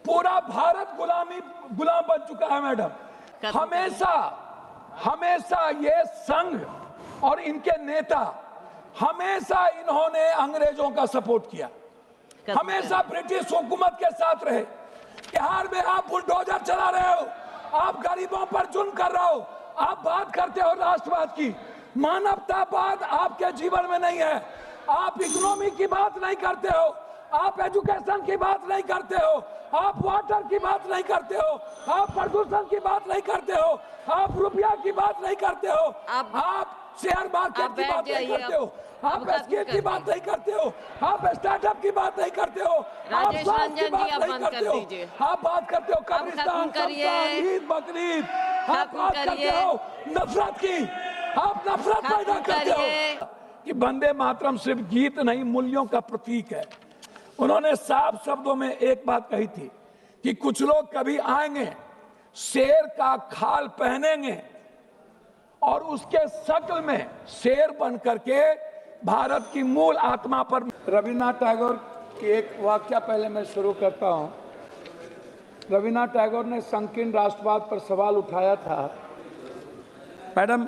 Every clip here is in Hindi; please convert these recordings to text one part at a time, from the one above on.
पूरा भारत गुलाम बन चुका है मैडम। हमेशा हमेशा ये संघ और इनके नेता हमेशा इन्होंने अंग्रेजों का सपोर्ट किया, हमेशा ब्रिटिश हुकूमत के साथ रहे। बिहार में आप बुलडोजर चला रहे हो, आप गरीबों पर जुल्म कर रहे हो, आप बात करते हो राष्ट्रवाद की, मानवतावाद आपके जीवन में नहीं है। आप इकोनॉमी की बात नहीं करते हो, आप एजुकेशन की बात नहीं करते हो, आप वाटर की बात नहीं करते हो, आप प्रदूषण की बात नहीं करते हो, आप रुपया की बात नहीं करते हो, आप शेयर मार्केट की बात नहीं करते हो, आप स्किल की बात नहीं करते हो, आप स्टार्टअप की बात नहीं करते हो, आप स्वास्थ्य की बात नहीं करते हो, आप बात करते हो कब्रिस्तान, ईद बकरीद, आप बात करते हो नफरत की, आप नफरत पैदा करते हो। कि वंदे मातरम सिर्फ गीत नहीं, मूल्यों का प्रतीक है। उन्होंने साफ शब्दों में एक बात कही थी कि कुछ लोग कभी आएंगे, शेर का खाल पहनेंगे और उसके शक्ल में शेर बन करके भारत की मूल आत्मा पर। रविन्द्रनाथ टैगोर की एक वाक्य पहले मैं शुरू करता हूं। रविन्द्रनाथ टैगोर ने संकीर्ण राष्ट्रवाद पर सवाल उठाया था। मैडम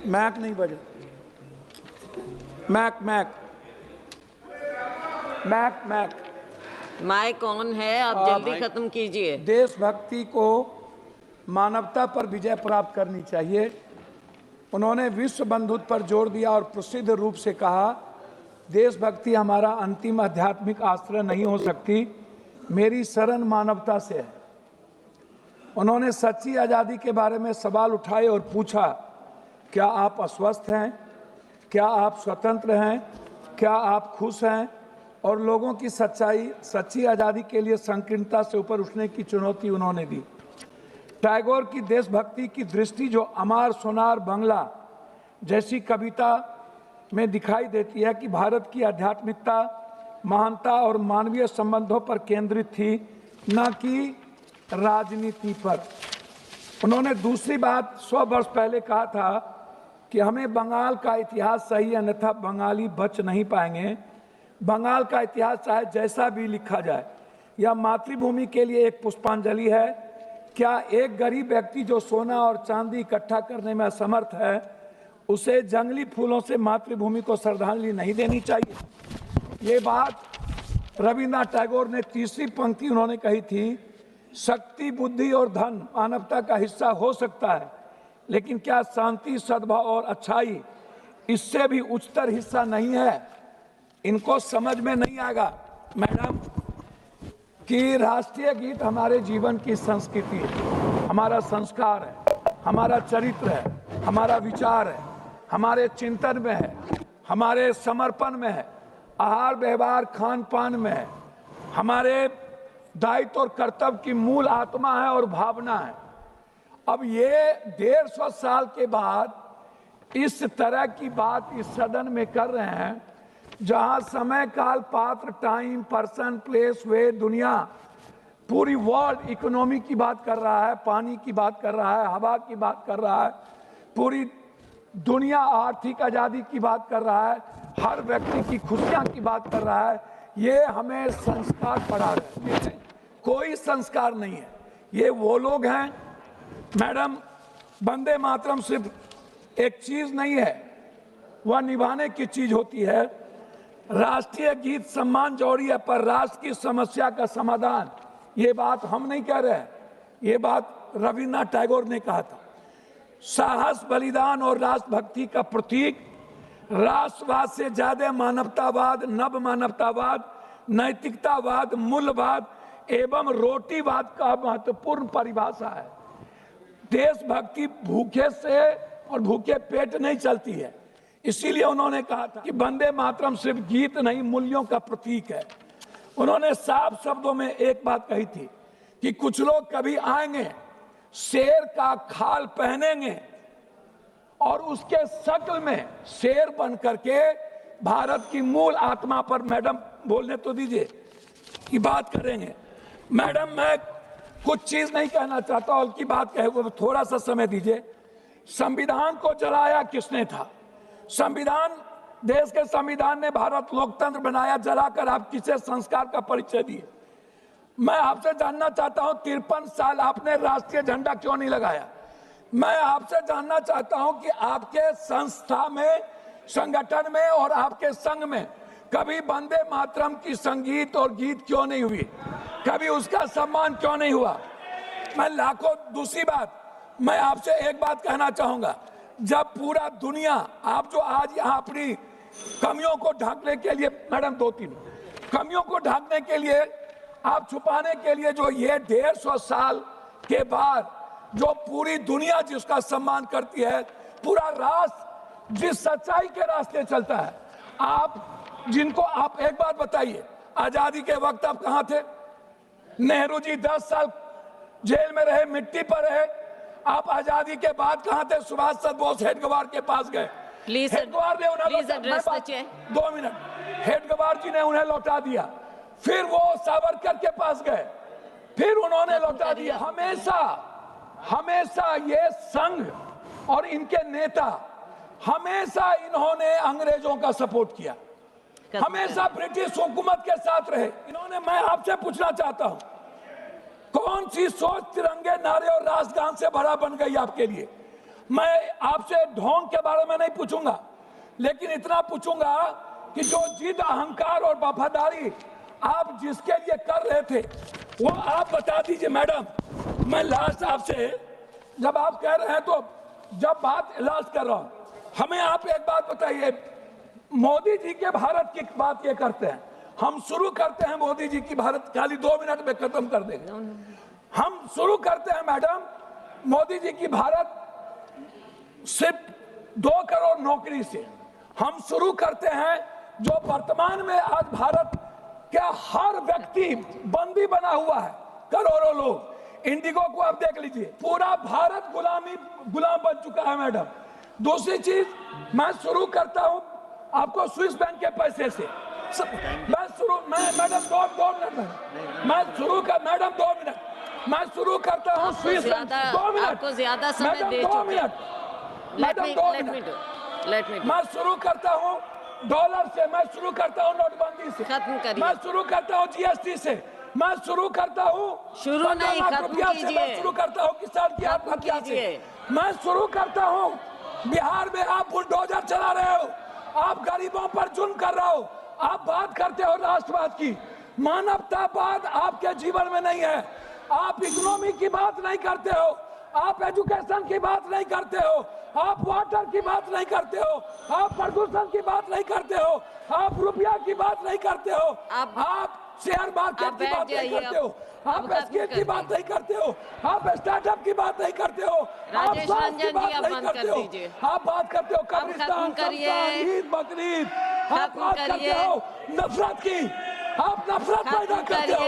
मैक नहीं बजे, mic mic mic mic mic on है, आप जल्दी खत्म कीजिए। देशभक्ति को मानवता पर विजय प्राप्त करनी चाहिए। उन्होंने विश्व बंधुत्व पर जोर दिया और प्रसिद्ध रूप से कहा, देशभक्ति हमारा अंतिम आध्यात्मिक आश्रय नहीं हो सकती, मेरी शरण मानवता से है। उन्होंने सच्ची आज़ादी के बारे में सवाल उठाए और पूछा, क्या आप अस्वस्थ हैं, क्या आप स्वतंत्र हैं, क्या आप खुश हैं? और लोगों की सच्ची आज़ादी के लिए संकीर्णता से ऊपर उठने की चुनौती उन्होंने दी। टैगोर की देशभक्ति की दृष्टि जो अमार सोनार बंगला जैसी कविता में दिखाई देती है कि भारत की आध्यात्मिकता, महानता और मानवीय संबंधों पर केंद्रित थी, न कि राजनीति पर। उन्होंने दूसरी बात 100 वर्ष पहले कहा था कि हमें बंगाल का इतिहास सही, अन्यथा बंगाली बच नहीं पाएंगे। बंगाल का इतिहास चाहे जैसा भी लिखा जाए, यह मातृभूमि के लिए एक पुष्पांजलि है। क्या एक गरीब व्यक्ति जो सोना और चांदी इकट्ठा करने में असमर्थ है, उसे जंगली फूलों से मातृभूमि को श्रद्धांजलि नहीं देनी चाहिए? ये बात रविन्द्रनाथ टैगोर ने तीसरी पंक्ति उन्होंने कही थी, शक्ति, बुद्धि और धन मानवता का हिस्सा हो सकता है, लेकिन क्या शांति, सद्भाव और अच्छाई इससे भी उच्चतर हिस्सा नहीं है? इनको समझ में नहीं आएगा मैडम कि राष्ट्रीय गीत हमारे जीवन की संस्कृति है, हमारा संस्कार है, हमारा चरित्र है, हमारा विचार है, हमारे चिंतन में है, हमारे समर्पण में है, आहार व्यवहार खान पान में है, हमारे दायित्व और कर्तव्य की मूल आत्मा है और भावना है। अब ये 150 साल के बाद इस तरह की बात इस सदन में कर रहे हैं, जहां समय, काल, पात्र, टाइम, पर्सन, प्लेस, वे, दुनिया, पूरी वर्ल्ड इकोनॉमी की बात कर रहा है, पानी की बात कर रहा है, हवा की बात कर रहा है, पूरी दुनिया आर्थिक आज़ादी की बात कर रहा है, हर व्यक्ति की खुशियां की बात कर रहा है। ये हमें संस्कार पढ़ा रहे हैं, कोई संस्कार नहीं है। ये वो लोग हैं मैडम, वंदे मातरम सिर्फ एक चीज नहीं है, वह निभाने की चीज होती है। राष्ट्रीय गीत सम्मान जरूरी है, पर राष्ट्र की समस्या का समाधान, ये बात हम नहीं कह रहे हैं, ये बात रविन्द्रनाथ टैगोर ने कहा था। साहस, बलिदान और राष्ट्रभक्ति का प्रतीक, राष्ट्रवाद से ज्यादा मानवतावाद, नव मानवतावाद, नैतिकतावाद, मूल्यवाद एवं रोटीवाद का महत्वपूर्ण परिभाषा है। देशभक्ति भूखे से और भूखे पेट नहीं चलती है, इसीलिए उन्होंने कहा था कि वंदे मातरम सिर्फ गीत नहीं, मूल्यों का प्रतीक है। उन्होंने साफ शब्दों में एक बात कही थी कि कुछ लोग कभी आएंगे, शेर का खाल पहनेंगे और उसके शक्ल में शेर बन करके भारत की मूल आत्मा पर, मैडम बोलने तो दीजिए, की बात करेंगे। मैडम मैं कुछ चीज नहीं कहना चाहता, और की बात कहे वो थोड़ा सा समय दीजिए। संविधान को जलाया किसने था? संविधान, देश के संविधान ने भारत लोकतंत्र बनाया, जलाकर आप किसे संस्कार का परिचय दिए? मैं आपसे जानना चाहता हूं 53 साल आपने राष्ट्रीय झंडा क्यों नहीं लगाया? मैं आपसे जानना चाहता हूं कि आपके संस्था में, संगठन में और आपके संघ में कभी वंदे मातरम की संगीत और गीत क्यों नहीं हुई? कभी उसका सम्मान क्यों नहीं हुआ? मैं लाखों, दूसरी बात मैं आपसे एक बात कहना चाहूंगा, जब पूरा दुनिया, आप जो आज यहाँ अपनी कमियों को ढकने के लिए, मैडम 2-3 कमियों को ढकने के लिए, आप छुपाने के लिए, जो ये 150 साल के बाद जो पूरी दुनिया जिसका सम्मान करती है, पूरा राष्ट्र जिस सच्चाई के रास्ते चलता है, आप जिनको, आप एक बात बताइए, आजादी के वक्त आप कहां थे? नेहरू जी 10 साल जेल में रहे, मिट्टी पर रहे। आप आजादी के बाद कहां थे? सुभाष चंद्र बोस हेडगवार के पास गए, हेडगवार ने उन्हें 2 मिनट, हेडगवार जी ने उन्हें लौटा दिया, फिर वो सावरकर के पास गए, फिर उन्होंने लौटा दिया। हमेशा ये संघ और इनके नेता, हमेशा इन्होंने अंग्रेजों का सपोर्ट किया, हमेशा ब्रिटिश हुकूमत के साथ रहे इन्होंने। मैं आपसे पूछना चाहता हूं, कौन सी सोच तिरंगे नारे और राष्ट्रगान से भरा बन गई आपके लिए? मैं आपसे ढोंग के बारे में नहीं पूछूंगा, लेकिन इतना पूछूंगा कि जो जिद, अहंकार और वफादारी आप जिसके लिए कर रहे थे, वो आप बता दीजिए। मैडम, मैं लास्ट आपसे, जब आप कह रहे हैं, तो जब बात लास्ट कर रहा हूं, हमें आप एक बात बताइए, मोदी जी के भारत की बात ये करते हैं, हम शुरू करते हैं मोदी जी की भारत, खाली 2 मिनट में खत्म कर देंगे। हम शुरू करते हैं मैडम मोदी जी की भारत सिर्फ 2 करोड़ नौकरी से। हम शुरू करते हैं जो वर्तमान में आज भारत का हर व्यक्ति बंदी बना हुआ है, करोड़ों लोग। इंडिगो को आप देख लीजिए, पूरा भारत गुलाम बन चुका है मैडम। दूसरी चीज, मैं शुरू करता हूं आपको स्विस बैंक के पैसे से। मैं शुरू करता हूं स्विस बैंक। 2 मिनट, आपको ज्यादा समय दे चुके हैं। Madam 2 minute. मैं शुरू करता हूं डॉलर से, मैं शुरू करता हूं नोटबंदी से, खत्म करिए। मैं शुरू करता हूं जीएसटी से, मैं शुरू करता हूं शुरू नहीं, खत्म कीजिए। मैं शुरू करता हूं किसान की आत्महत्या से, मैं शुरू करता हूं बिहार में आप बुलडोजर चला रहे हो, आप गरीबों पर जुल्म कर रहे हो, आप बात करते हो राष्ट्रवाद की, मानवतावाद आपके जीवन में नहीं है। आप इकोनॉमी की बात नहीं करते हो, आप एजुकेशन की बात नहीं करते हो, आप वाटर की बात नहीं करते हो, आप प्रदूषण की बात नहीं करते हो, आप रुपया की बात नहीं करते हो, आप शेयर मार्केट की बात नहीं करते हो, आप स्किल की बात नहीं करते हो, आप स्टार्टअप की बात नहीं करते हो, आप स्वास्थ्य की बात नहीं करते हो, आप बात करते हो कब्रिस्तान, ईद, बकरीद, आप बात करते हो नफरत की, आप नफरत पैदा करते हो।